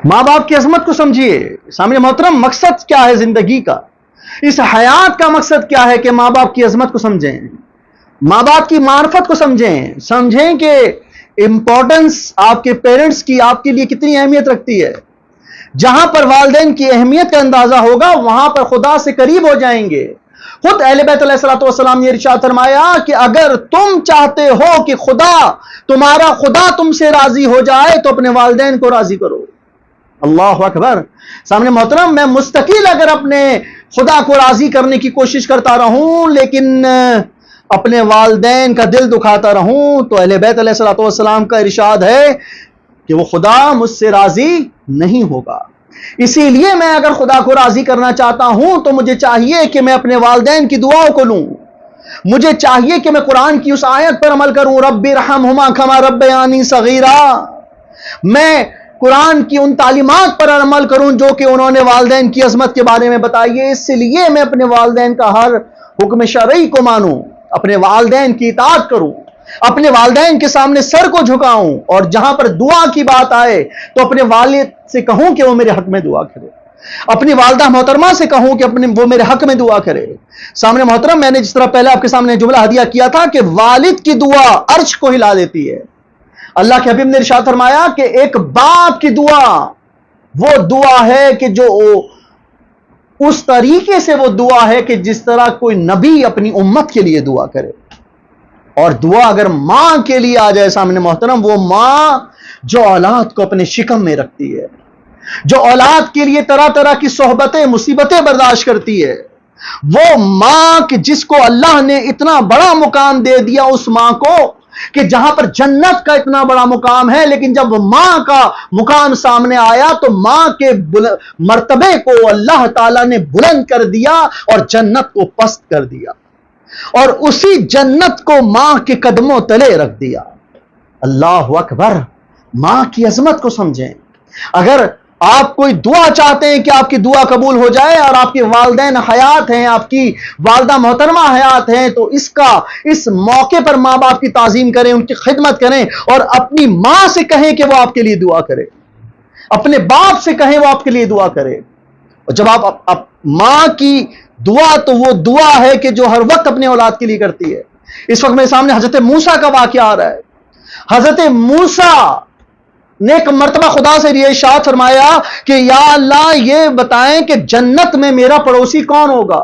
ماں باپ کی عظمت کو سمجھیے. سامنے محترم مقصد کیا ہے زندگی کا؟ اس حیات کا مقصد کیا ہے کہ ماں باپ کی عظمت کو سمجھیں, ماں باپ کی معرفت کو سمجھیں کہ امپورٹنس آپ کے پیرنٹس کی آپ کے لیے کتنی اہمیت رکھتی ہے. جہاں پر والدین کی اہمیت کا اندازہ ہوگا وہاں پر خدا سے قریب ہو جائیں گے. خود اہل بیت علیہ السلام نے ارشاد فرمایا کہ اگر تم چاہتے ہو کہ تمہارا خدا تم سے راضی ہو جائے تو اپنے والدین کو راضی کرو. اللہ اکبر. سامنے محترم میں مستقل اگر اپنے خدا کو راضی کرنے کی کوشش کرتا رہوں لیکن اپنے والدین کا دل دکھاتا رہوں تو اہل بیت علیہ السلام کا ارشاد ہے کہ وہ خدا مجھ سے راضی نہیں ہوگا. اسی لیے میں اگر خدا کو راضی کرنا چاہتا ہوں تو مجھے چاہیے کہ میں اپنے والدین کی دعاؤں کو لوں. مجھے چاہیے کہ میں قرآن کی اس آیت پر عمل کروں, رب ارحمہما کما ربیانی صغیرا. میں قرآن کی ان تعلیمات پر عمل کروں جو کہ انہوں نے والدین کی عظمت کے بارے میں بتائی ہے. اس لیے میں اپنے والدین کا ہر حکم شرعی کو مانوں, اپنے والدین کی اطاعت کروں, اپنے والدین کے سامنے سر کو جھکاؤں, اور جہاں پر دعا کی بات آئے تو اپنے والد سے کہوں کہ وہ میرے حق میں دعا کرے, اپنی والدہ محترمہ سے کہوں کہ وہ میرے حق میں دعا کرے. سامنے محترم میں نے جس طرح پہلے آپ کے سامنے جملہ ہدیہ کیا تھا کہ والد کی دعا عرش کو ہلا دیتی ہے. اللہ کے حبیب نے ارشاد فرمایا کہ ایک باپ کی دعا وہ دعا ہے کہ جو اس طریقے سے وہ دعا ہے کہ جس طرح کوئی نبی اپنی امت کے لیے دعا کرے. اور دعا اگر ماں کے لیے آ جائے سامنے محترم, وہ ماں جو اولاد کو اپنے شکم میں رکھتی ہے, جو اولاد کے لیے طرح طرح کی صحبتیں مصیبتیں برداشت کرتی ہے, وہ ماں کہ جس کو اللہ نے اتنا بڑا مقام دے دیا, اس ماں کو کہ جہاں پر جنت کا اتنا بڑا مقام ہے, لیکن جب ماں کا مقام سامنے آیا تو ماں کے مرتبے کو اللہ تعالیٰ نے بلند کر دیا اور جنت کو پست کر دیا, اور اسی جنت کو ماں کے قدموں تلے رکھ دیا. اللہ اکبر. ماں کی عظمت کو سمجھیں. اگر آپ کوئی دعا چاہتے ہیں کہ آپ کی دعا قبول ہو جائے اور آپ کے والدین حیات ہیں, آپ کی والدہ محترمہ حیات ہیں, تو اس موقع پر ماں باپ کی تعظیم کریں, ان کی خدمت کریں, اور اپنی ماں سے کہیں کہ وہ آپ کے لیے دعا کرے, اپنے باپ سے کہیں وہ آپ کے لیے دعا کرے. اور جب آپ ماں کی دعا, تو وہ دعا ہے کہ جو ہر وقت اپنے اولاد کے لیے کرتی ہے. اس وقت میرے سامنے حضرت موسیٰ کا واقعہ آ رہا ہے. حضرت موسیٰ نے ایک مرتبہ خدا سے یہ ارشاد فرمایا کہ یا اللہ یہ بتائیں کہ جنت میں میرا پڑوسی کون ہوگا.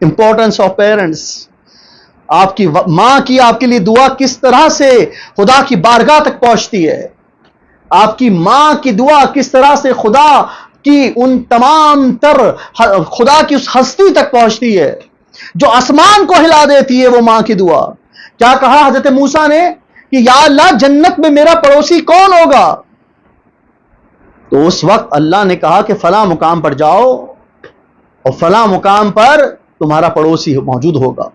Importance of parents. آپ کی ماں کی آپ کے لیے دعا کس طرح سے خدا کی بارگاہ تک پہنچتی ہے, آپ کی ماں کی دعا کس طرح سے خدا کی ان تمام تر خدا کی اس ہستی تک پہنچتی ہے جو آسمان کو ہلا دیتی ہے, وہ ماں کی دعا. کیا کہا حضرت موسیٰ نے کہ یا اللہ جنت میں میرا پڑوسی کون ہوگا. تو اس وقت اللہ نے کہا کہ فلاں مقام پر جاؤ اور فلاں مقام پر تمہارا پڑوسی موجود ہوگا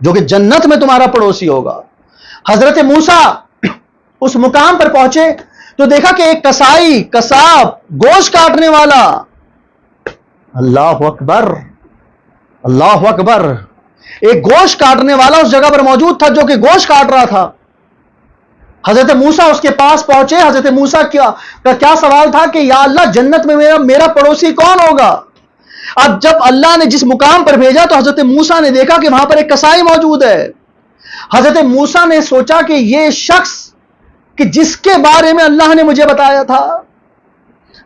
جو کہ جنت میں تمہارا پڑوسی ہوگا. حضرت موسیٰ اس مقام پر پہنچے تو دیکھا کہ ایک کساب گوشت کاٹنے والا. اللہ اکبر, اللہ اکبر. ایک گوشت کاٹنے والا اس جگہ پر موجود تھا جو کہ گوشت کاٹ رہا تھا. حضرت موسیٰ اس کے پاس پہنچے. حضرت موسیٰ کا کیا سوال تھا کہ یا اللہ جنت میں میرا پڑوسی کون ہوگا. اب جب اللہ نے جس مقام پر بھیجا تو حضرت موسیٰ نے دیکھا کہ وہاں پر ایک کسائی موجود ہے. حضرت موسیٰ نے سوچا کہ یہ شخص کہ جس کے بارے میں اللہ نے مجھے بتایا تھا.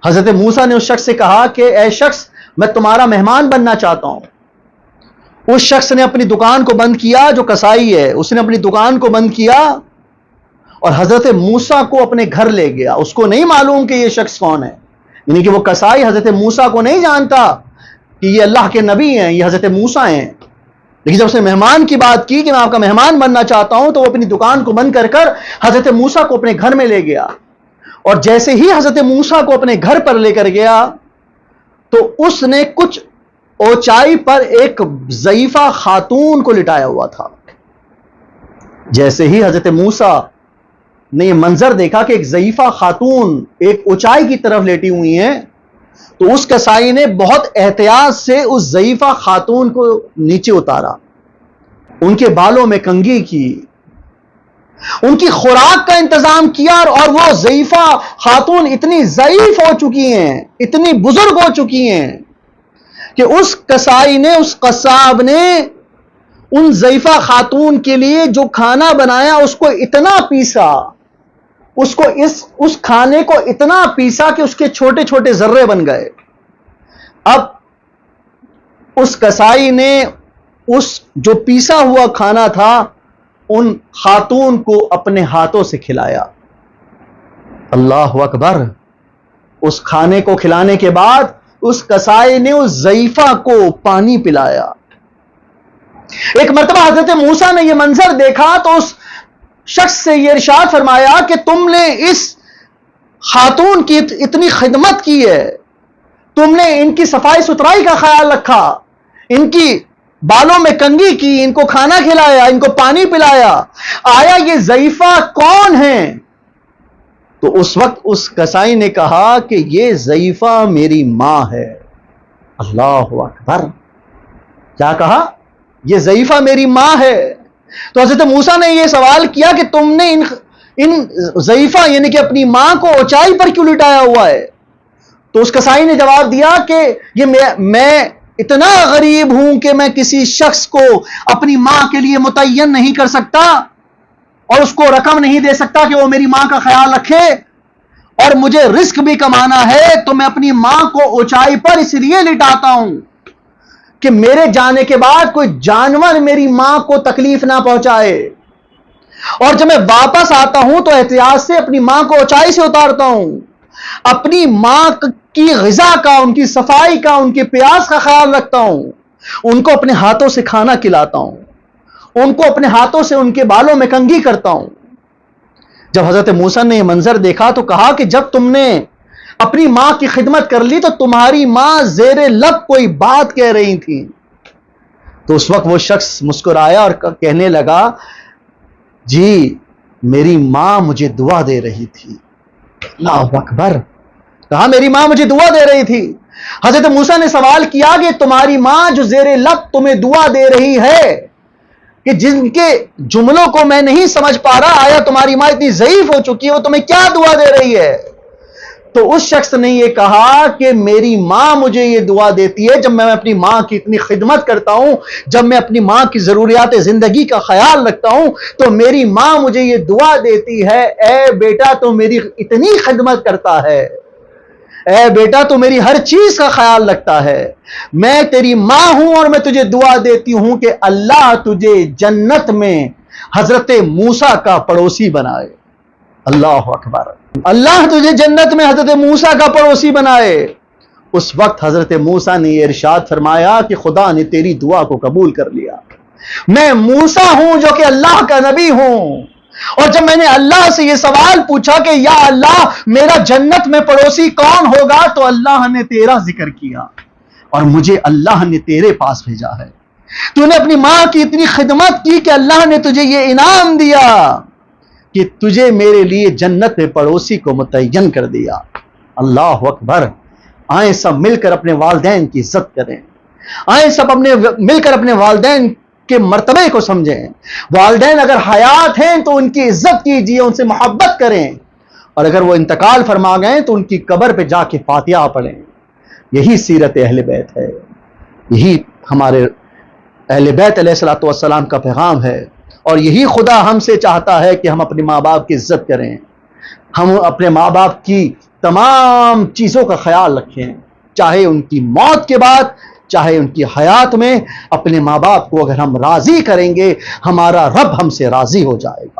حضرت موسیٰ نے اس شخص سے کہا کہ اے شخص میں تمہارا مہمان بننا چاہتا ہوں. اس شخص نے اپنی دکان کو بند کیا, جو کسائی ہے اس نے اپنی دکان کو بند کیا اور حضرت موسیٰ کو اپنے گھر لے گیا. اس کو نہیں معلوم کہ یہ شخص کون ہے, یعنی کہ وہ کسائی حضرت موسیٰ کو نہیں جانتا کہ یہ اللہ کے نبی ہیں, یہ حضرت موسیٰ ہیں. لیکن جب اس نے مہمان کی بات کی کہ میں آپ کا مہمان بننا چاہتا ہوں, تو وہ اپنی دکان کو بند کر حضرت موسیٰ کو اپنے گھر میں لے گیا. اور جیسے ہی حضرت موسیٰ کو اپنے گھر پر لے کر گیا تو اس نے کچھ اونچائی پر ایک ضعیفہ خاتون کو لٹایا ہوا تھا. جیسے ہی حضرت موسیٰ نے یہ منظر دیکھا کہ ایک ضعیفہ خاتون ایک اونچائی کی طرف لیٹی ہوئی ہیں, تو اس کسائی نے بہت احتیاط سے اس ضعیفہ خاتون کو نیچے اتارا, ان کے بالوں میں کنگھی کی, ان کی خوراک کا انتظام کیا، اور وہ ضعیفہ خاتون اتنی ضعیف ہو چکی ہیں، اتنی بزرگ ہو چکی ہیں کہ اس کسائی نے، اس قصاب نے ان ضعیفہ خاتون کے لیے جو کھانا بنایا اس کو اتنا پیسا، اس کھانے کو اتنا پیسا کہ اس کے چھوٹے چھوٹے ذرے بن گئے۔ اب اس کسائی نے اس جو پیسا ہوا کھانا تھا ان خاتون کو اپنے ہاتھوں سے کھلایا۔ اللہ اکبر! اس کھانے کو کھلانے کے بعد اس کسائی نے اس ضعیفہ کو پانی پلایا۔ ایک مرتبہ حضرت موسیٰ نے یہ منظر دیکھا تو اس شخص سے یہ ارشاد فرمایا کہ تم نے اس خاتون کی اتنی خدمت کی ہے، تم نے ان کی صفائی ستھرائی کا خیال رکھا، ان کی بالوں میں کنگھی کی، ان کو کھانا کھلایا، ان کو پانی پلایا، آیا یہ ضعیفہ کون ہیں؟ تو اس وقت اس کسائی نے کہا کہ یہ ضعیفہ میری ماں ہے۔ اللہ اکبر! کیا کہا؟ یہ ضعیفہ میری ماں ہے۔ تو حضرت موسیٰ نے یہ سوال کیا کہ تم نے ان ضعیفہ یعنی کہ اپنی ماں کو اونچائی پر کیوں لٹایا ہوا ہے؟ تو اس کسائی نے جواب دیا کہ یہ میں اتنا غریب ہوں کہ میں کسی شخص کو اپنی ماں کے لیے متعین نہیں کر سکتا اور اس کو رقم نہیں دے سکتا کہ وہ میری ماں کا خیال رکھے، اور مجھے رزق بھی کمانا ہے تو میں اپنی ماں کو اونچائی پر اس لیے لٹاتا ہوں کہ میرے جانے کے بعد کوئی جانور میری ماں کو تکلیف نہ پہنچائے، اور جب میں واپس آتا ہوں تو احتیاط سے اپنی ماں کو اونچائی سے اتارتا ہوں، اپنی ماں کی غذا کا، ان کی صفائی کا، ان کے پیاس کا خیال رکھتا ہوں، ان کو اپنے ہاتھوں سے کھانا کھلاتا ہوں، ان کو اپنے ہاتھوں سے ان کے بالوں میں کنگھی کرتا ہوں۔ جب حضرت موسیٰ نے یہ منظر دیکھا تو کہا کہ جب تم نے اپنی ماں کی خدمت کر لی تو تمہاری ماں زیر لب کوئی بات کہہ رہی تھی۔ تو اس وقت وہ شخص مسکرایا اور کہنے لگا، جی میری ماں مجھے دعا دے رہی تھی۔ اللہ اکبر! کہا میری ماں مجھے دعا دے رہی تھی۔ حضرت موسیٰ نے سوال کیا کہ تمہاری ماں جو زیر لب تمہیں دعا دے رہی ہے، کہ جن کے جملوں کو میں نہیں سمجھ پا رہا، آیا تمہاری ماں اتنی ضعیف ہو چکی ہے، وہ تمہیں کیا دعا دے رہی ہے؟ تو اس شخص نے یہ کہا کہ میری ماں مجھے یہ دعا دیتی ہے جب میں اپنی ماں کی اتنی خدمت کرتا ہوں، جب میں اپنی ماں کی ضروریات زندگی کا خیال رکھتا ہوں، تو میری ماں مجھے یہ دعا دیتی ہے، اے بیٹا تو میری اتنی خدمت کرتا ہے، اے بیٹا تو میری ہر چیز کا خیال رکھتا ہے، میں تیری ماں ہوں اور میں تجھے دعا دیتی ہوں کہ اللہ تجھے جنت میں حضرت موسیٰ کا پڑوسی بنائے۔ اللہ اکبر! اللہ تجھے جنت میں حضرت موسیٰ کا پڑوسی بنائے۔ اس وقت حضرت موسیٰ نے یہ ارشاد فرمایا کہ خدا نے تیری دعا کو قبول کر لیا، میں موسیٰ ہوں جو کہ اللہ کا نبی ہوں، اور جب میں نے اللہ سے یہ سوال پوچھا کہ یا اللہ میرا جنت میں پڑوسی کون ہوگا، تو اللہ نے تیرا ذکر کیا اور مجھے اللہ نے تیرے پاس بھیجا ہے۔ تو نے اپنی ماں کی اتنی خدمت کی کہ اللہ نے تجھے یہ انعام دیا کہ تجھے میرے لیے جنت میں پڑوسی کو متعین کر دیا۔ اللہ اکبر! آئیں سب مل کر اپنے والدین کی عزت کریں، آئیں سب مل کر اپنے والدین کے مرتبے کو سمجھیں۔ والدین اگر حیات ہیں تو ان کی عزت کیجیے، ان سے محبت کریں، اور اگر وہ انتقال فرما گئے تو ان کی قبر پہ جا کے فاتحہ پڑھیں۔ یہی سیرت اہل بیت ہے، یہی ہمارے اہل بیت علیہ الصلوۃ والسلام کا پیغام ہے، اور یہی خدا ہم سے چاہتا ہے کہ ہم اپنے ماں باپ کی عزت کریں، ہم اپنے ماں باپ کی تمام چیزوں کا خیال رکھیں، چاہے ان کی موت کے بعد، چاہے ان کی حیات میں۔ اپنے ماں باپ کو اگر ہم راضی کریں گے، ہمارا رب ہم سے راضی ہو جائے گا۔